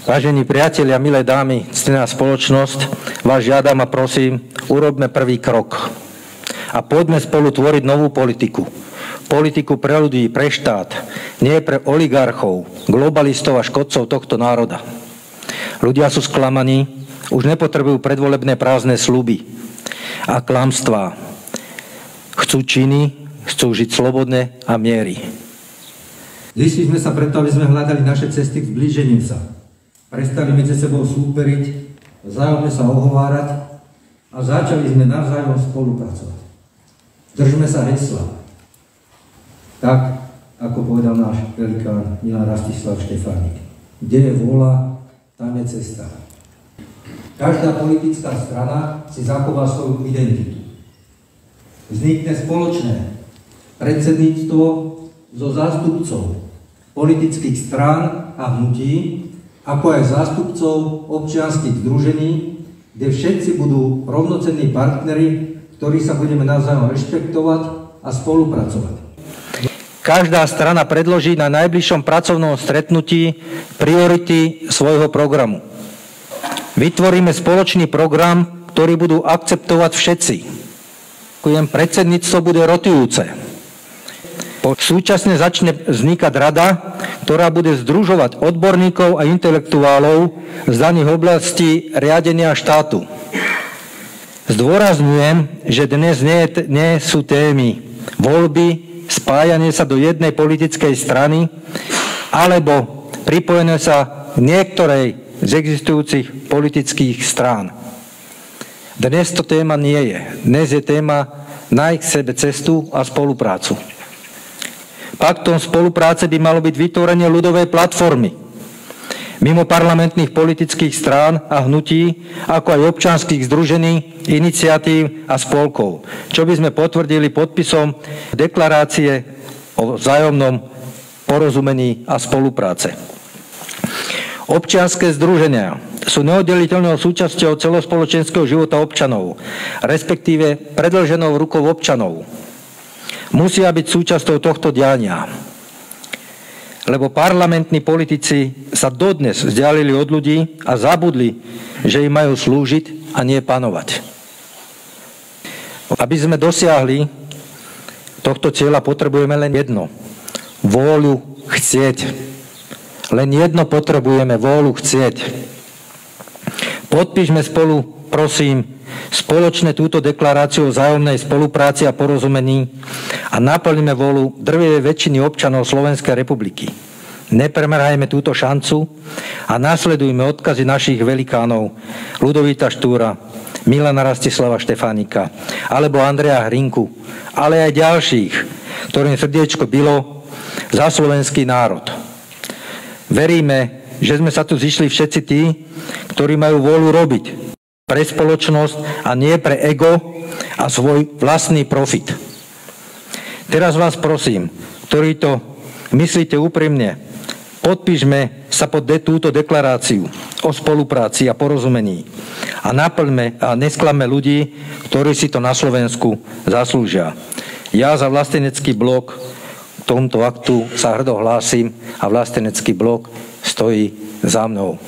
Vážení priatelia, milé dámy, ctená spoločnosť, vás žiadam a prosím, urobme prvý krok. A poďme spolu tvoriť novú politiku. Politiku pre ľudí, pre štát, nie pre oligarchov, globalistov a škodcov tohto národa. Ľudia sú sklamaní, už nepotrebujú predvolebné prázdne sľuby a klamstvá. Chcú činy, chcú žiť slobodne a miery. Zišli sme sa preto, aby sme hľadali naše cesty k zblíženiu sa. Prestali medzi sebou súperiť, vzájomne sa ohovárať a začali sme navzájom spolupracovať. Držme sa hesla. Tak, ako povedal náš velikán Milan Rastislav Štefánik. Kde je vôľa, tam je cesta. Každá politická strana si zachová svoju identitu. Vznikne spoločné predsedníctvo so zástupcov politických strán a hnutí, ako aj zástupcov občianskych združení, kde všetci budú rovnocenní partneri, ktorí sa budeme navzájom rešpektovať a spolupracovať. Každá strana predloží na najbližšom pracovnom stretnutí priority svojho programu. Vytvoríme spoločný program, ktorý budú akceptovať všetci. Predsedníctvo bude rotujúce. Súčasne začne vznikať rada, ktorá bude združovať odborníkov a intelektuálov z daných oblastí riadenia štátu. Zdôrazňujem, že dnes nie sú témy voľby, spájanie sa do jednej politickej strany alebo pripojené sa k niektorej z existujúcich politických strán. Dnes to téma nie je. Dnes je téma nájsť sebe cestu a spoluprácu. Paktom spolupráce by malo byť vytvorenie ľudovej platformy mimo parlamentných politických strán a hnutí, ako aj občianskych združení, iniciatív a spolkov, čo by sme potvrdili podpisom deklarácie o vzájomnom porozumení a spolupráce. Občianske združenia sú neoddeliteľnou súčasťou celospoločenského života občanov, respektíve predĺženou rukou občanov. Musia byť súčasťou tohto diania, lebo parlamentní politici sa dodnes vzdialili od ľudí a zabudli, že im majú slúžiť a nie panovať. Aby sme dosiahli tohto cieľa, potrebujeme len jedno. Vôľu chcieť. Len jedno potrebujeme, vôľu chcieť. Podpíšme spolu, prosím, spoločne túto deklaráciu o vzájomnej spolupráci a porozumení a naplníme vôľu drvivej väčšiny občanov Slovenskej republiky. Nepremrhajme túto šancu a nasledujme odkazy našich velikánov Ľudovíta Štúra, Milana Rastislava Štefánika alebo Andreja Hrinku, ale aj ďalších, ktorým srdiečko bilo za slovenský národ. Veríme, že sme sa tu zišli všetci tí, ktorí majú vôľu robiť pre spoločnosť a nie pre ego a svoj vlastný profit. Teraz vás prosím, ktorí to myslíte úprimne, podpíšme sa pod túto deklaráciu o spolupráci a porozumení a naplňme a nesklamme ľudí, ktorí si to na Slovensku zaslúžia. Ja za Vlastenecký blok k tomuto aktu sa hrdo hlásim a Vlastenecký blok stojí za mnou.